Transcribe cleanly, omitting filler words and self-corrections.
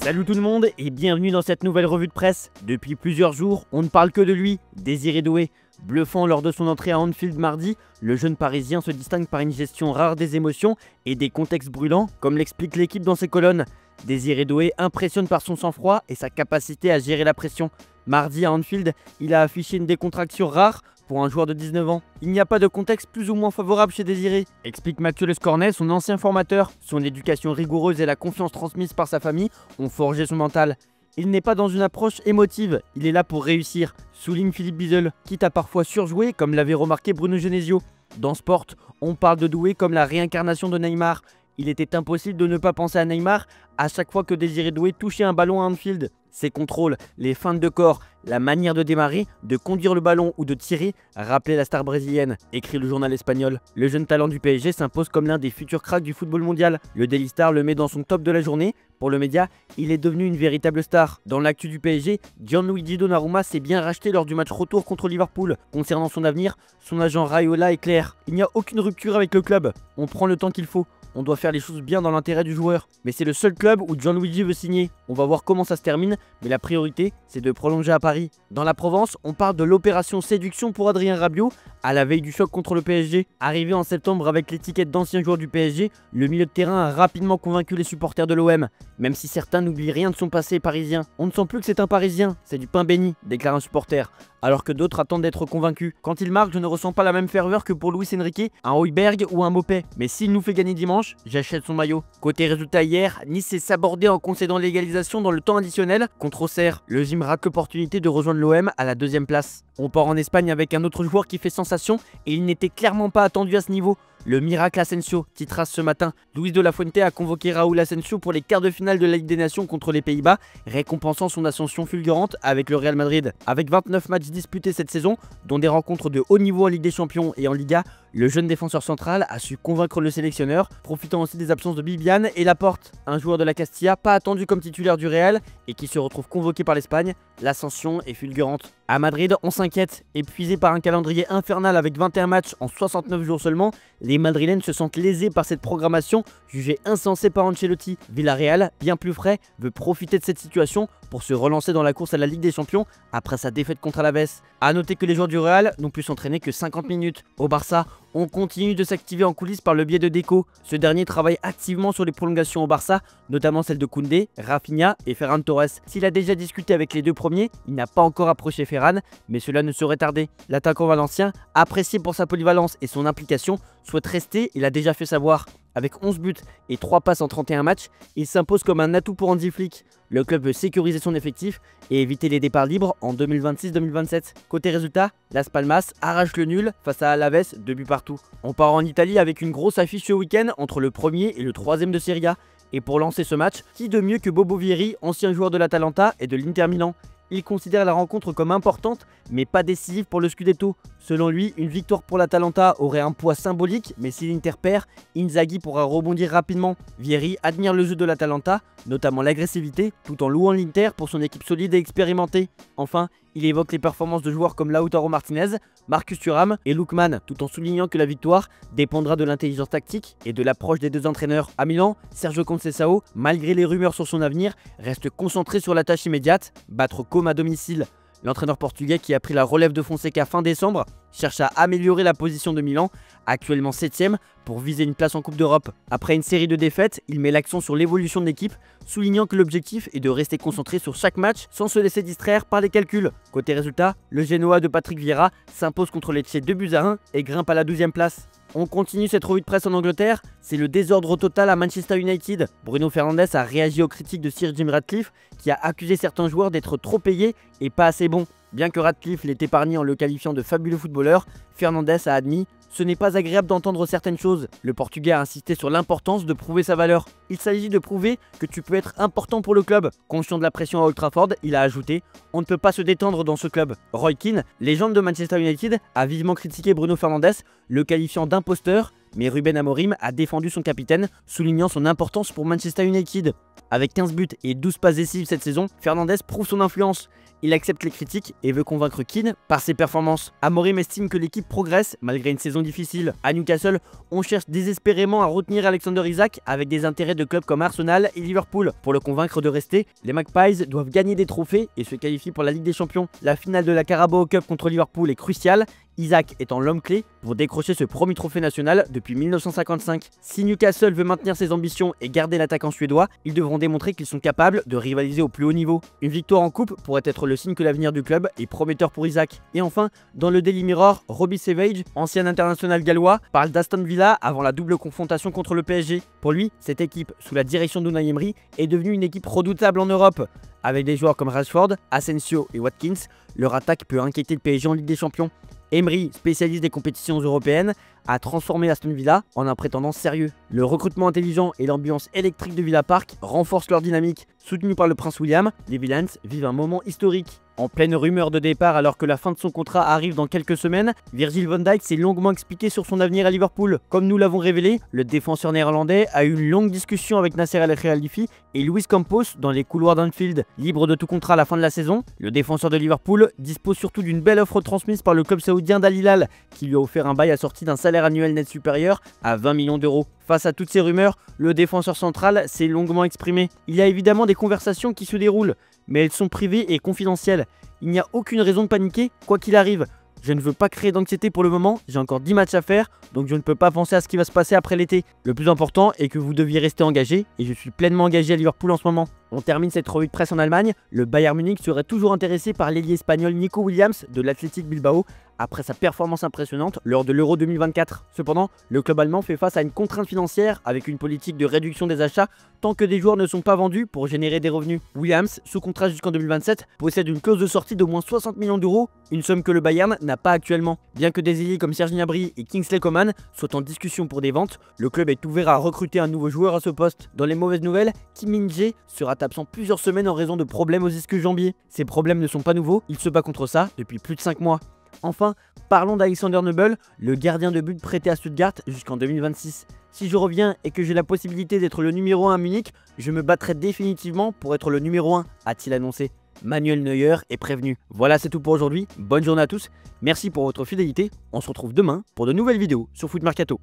Salut tout le monde et bienvenue dans cette nouvelle revue de presse. Depuis plusieurs jours, on ne parle que de lui, Désiré Doué. Bluffant lors de son entrée à Anfield mardi, le jeune parisien se distingue par une gestion rare des émotions et des contextes brûlants, comme l'explique l'équipe dans ses colonnes. Désiré Doué impressionne par son sang-froid et sa capacité à gérer la pression. Mardi à Anfield, il a affiché une décontraction rare pour un joueur de 19 ans. Il n'y a pas de contexte plus ou moins favorable chez Désiré, explique Mathieu Lescornet, son ancien formateur. Son éducation rigoureuse et la confiance transmise par sa famille ont forgé son mental. Il n'est pas dans une approche émotive, il est là pour réussir, souligne Philippe Bizel, quitte à parfois surjouer comme l'avait remarqué Bruno Genesio. Dans Sport, on parle de Doué comme la réincarnation de Neymar. Il était impossible de ne pas penser à Neymar à chaque fois que Désiré Doué touchait un ballon à Anfield. Ses contrôles, les feintes de corps, la manière de démarrer, de conduire le ballon ou de tirer rappelaient la star brésilienne, écrit le journal espagnol. Le jeune talent du PSG s'impose comme l'un des futurs cracks du football mondial. Le Daily Star le met dans son top de la journée. Pour le média, il est devenu une véritable star. Dans l'actu du PSG, Gianluigi Donnarumma s'est bien racheté lors du match retour contre Liverpool. Concernant son avenir, son agent Raiola est clair. Il n'y a aucune rupture avec le club. On prend le temps qu'il faut. On doit faire les choses bien dans l'intérêt du joueur. Mais c'est le seul club où Gianluigi veut signer. On va voir comment ça se termine, mais la priorité, c'est de prolonger à Paris. Dans la Provence, on parle de l'opération séduction pour Adrien Rabiot à la veille du choc contre le PSG. Arrivé en septembre avec l'étiquette d'ancien joueur du PSG, le milieu de terrain a rapidement convaincu les supporters de l'OM. Même si certains n'oublient rien de son passé parisien. On ne sent plus que c'est un Parisien, c'est du pain béni, déclare un supporter. Alors que d'autres attendent d'être convaincus. Quand il marque, je ne ressens pas la même ferveur que pour Luis Enrique, un Højbjerg ou un Mopé. Mais s'il nous fait gagner dimanche, j'achète son maillot. Côté résultat hier, Nice s'est sabordé en concédant l'égalisation dans le temps additionnel contre Auxerre. Le Gym rate l'opportunité de rejoindre l'OM à la deuxième place. On part en Espagne avec un autre joueur qui fait sensation et il n'était clairement pas attendu à ce niveau. Le miracle Asensio titrera ce matin. Luis de la Fuente a convoqué Raúl Asensio pour les quarts de finale de la Ligue des Nations contre les Pays-Bas, récompensant son ascension fulgurante avec le Real Madrid. Avec 29 matchs disputés cette saison, dont des rencontres de haut niveau en Ligue des Champions et en Liga, le jeune défenseur central a su convaincre le sélectionneur, profitant aussi des absences de Bibiane et Laporte, un joueur de la Castilla pas attendu comme titulaire du Real et qui se retrouve convoqué par l'Espagne. L'ascension est fulgurante. À Madrid, on s'inquiète. Épuisé par un calendrier infernal avec 21 matchs en 69 jours seulement, les Madrilènes se sentent lésés par cette programmation jugée insensée par Ancelotti. Villarreal, bien plus frais, veut profiter de cette situation pour se relancer dans la course à la Ligue des Champions après sa défaite contre Alaves. A noter que les joueurs du Real n'ont pu s'entraîner que 50 minutes. Au Barça, on continue de s'activer en coulisses par le biais de Deco. Ce dernier travaille activement sur les prolongations au Barça, notamment celles de Koundé, Rafinha et Ferran Torres. S'il a déjà discuté avec les deux premiers, il n'a pas encore approché Ferran, mais cela ne saurait tarder. L'attaquant valencien, apprécié pour sa polyvalence et son implication, souhaite rester, il a déjà fait savoir. Avec 11 buts et 3 passes en 31 matchs, il s'impose comme un atout pour Hansi Flick. Le club veut sécuriser son effectif et éviter les départs libres en 2026-2027. Côté résultat, Las Palmas arrache le nul face à Alaves, 2 buts partout. On part en Italie avec une grosse affiche ce week-end entre le premier et le troisième de Serie A. Et pour lancer ce match, qui de mieux que Bobo Vieri, ancien joueur de l'Atalanta et de l'Inter Milan. Il considère la rencontre comme importante, mais pas décisive pour le Scudetto. Selon lui, une victoire pour l'Atalanta aurait un poids symbolique, mais si l'Inter perd, Inzaghi pourra rebondir rapidement. Vieri admire le jeu de l'Atalanta, notamment l'agressivité, tout en louant l'Inter pour son équipe solide et expérimentée. Enfin, il évoque les performances de joueurs comme Lautaro Martinez, Marcus Thuram et Lookman, tout en soulignant que la victoire dépendra de l'intelligence tactique et de l'approche des deux entraîneurs. À Milan, Sergio Conceição, malgré les rumeurs sur son avenir, reste concentré sur la tâche immédiate, battre Como à domicile. L'entraîneur portugais qui a pris la relève de Fonseca fin décembre cherche à améliorer la position de Milan, actuellement 7ème, pour viser une place en Coupe d'Europe. Après une série de défaites, il met l'accent sur l'évolution de l'équipe, soulignant que l'objectif est de rester concentré sur chaque match sans se laisser distraire par les calculs. Côté résultat, le Genoa de Patrick Vieira s'impose contre Lecce 2-1 et grimpe à la 12e place. On continue cette revue de presse en Angleterre, c'est le désordre total à Manchester United. Bruno Fernandes a réagi aux critiques de Sir Jim Ratcliffe qui a accusé certains joueurs d'être trop payés et pas assez bons. Bien que Ratcliffe l'ait épargné en le qualifiant de fabuleux footballeur, Fernandes a admis « Ce n'est pas agréable d'entendre certaines choses ». Le Portugais a insisté sur l'importance de prouver sa valeur. Il s'agit de prouver que tu peux être important pour le club. Conscient de la pression à Old Trafford, il a ajouté « On ne peut pas se détendre dans ce club ». Roy Keane, légende de Manchester United, a vivement critiqué Bruno Fernandes, le qualifiant d'imposteur, mais Ruben Amorim a défendu son capitaine, soulignant son importance pour Manchester United. Avec 15 buts et 12 passes décisives cette saison, Fernandes prouve son influence. Il accepte les critiques et veut convaincre Keane par ses performances. Amorim estime que l'équipe progresse malgré une saison difficile. À Newcastle, on cherche désespérément à retenir Alexander Isak avec des intérêts de clubs comme Arsenal et Liverpool. Pour le convaincre de rester, les Magpies doivent gagner des trophées et se qualifier pour la Ligue des Champions. La finale de la Carabao Cup contre Liverpool est cruciale, Isak étant l'homme clé pour décrocher ce premier trophée national depuis 1955. Si Newcastle veut maintenir ses ambitions et garder l'attaquant suédois, ils devront démontrer qu'ils sont capables de rivaliser au plus haut niveau. Une victoire en coupe pourrait être le signe que l'avenir du club est prometteur pour Isak. Et enfin, dans le Daily Mirror, Robbie Savage, ancien international gallois, parle d'Aston Villa avant la double confrontation contre le PSG. Pour lui, cette équipe, sous la direction d'Unai Emery, est devenue une équipe redoutable en Europe. Avec des joueurs comme Rashford, Asensio et Watkins, leur attaque peut inquiéter le PSG en Ligue des Champions. Emery, spécialiste des compétitions européennes, a transformé Aston Villa en un prétendant sérieux. Le recrutement intelligent et l'ambiance électrique de Villa Park renforcent leur dynamique. Soutenus par le prince William, les Villains vivent un moment historique. En pleine rumeur de départ alors que la fin de son contrat arrive dans quelques semaines, Virgil van Dijk s'est longuement expliqué sur son avenir à Liverpool. Comme nous l'avons révélé, le défenseur néerlandais a eu une longue discussion avec Nasser Al-Khelaifi et Luis Campos dans les couloirs d'Anfield. Libre de tout contrat à la fin de la saison, le défenseur de Liverpool dispose surtout d'une belle offre transmise par le club saoudien d'Al Hilal qui lui a offert un bail assorti d'un salaire annuel net supérieur à 20 millions d'euros. Face à toutes ces rumeurs, le défenseur central s'est longuement exprimé. Il y a évidemment des conversations qui se déroulent, mais elles sont privées et confidentielles. Il n'y a aucune raison de paniquer, quoi qu'il arrive. Je ne veux pas créer d'anxiété pour le moment, j'ai encore 10 matchs à faire, donc je ne peux pas penser à ce qui va se passer après l'été. Le plus important est que vous deviez rester engagé, et je suis pleinement engagé à Liverpool en ce moment. On termine cette revue de presse en Allemagne. Le Bayern Munich serait toujours intéressé par l'ailier espagnol Nico Williams de l'Athletic Bilbao après sa performance impressionnante lors de l'Euro 2024. Cependant, le club allemand fait face à une contrainte financière avec une politique de réduction des achats tant que des joueurs ne sont pas vendus pour générer des revenus. Williams, sous contrat jusqu'en 2027, possède une clause de sortie d'au moins 60 millions d'euros, une somme que le Bayern n'a pas actuellement. Bien que des ailiers comme Serge Gnabry et Kingsley Coman soient en discussion pour des ventes, le club est ouvert à recruter un nouveau joueur à ce poste. Dans les mauvaises nouvelles, Kim Min-jae sera absent plusieurs semaines en raison de problèmes aux ischio-jambiers. Ces problèmes ne sont pas nouveaux, il se bat contre ça depuis plus de 5 mois. Enfin, parlons d'Alexander Nubel, le gardien de but prêté à Stuttgart jusqu'en 2026. Si je reviens et que j'ai la possibilité d'être le numéro 1 à Munich, je me battrai définitivement pour être le numéro 1, a-t-il annoncé. Manuel Neuer est prévenu. Voilà, c'est tout pour aujourd'hui. Bonne journée à tous. Merci pour votre fidélité. On se retrouve demain pour de nouvelles vidéos sur Foot Mercato.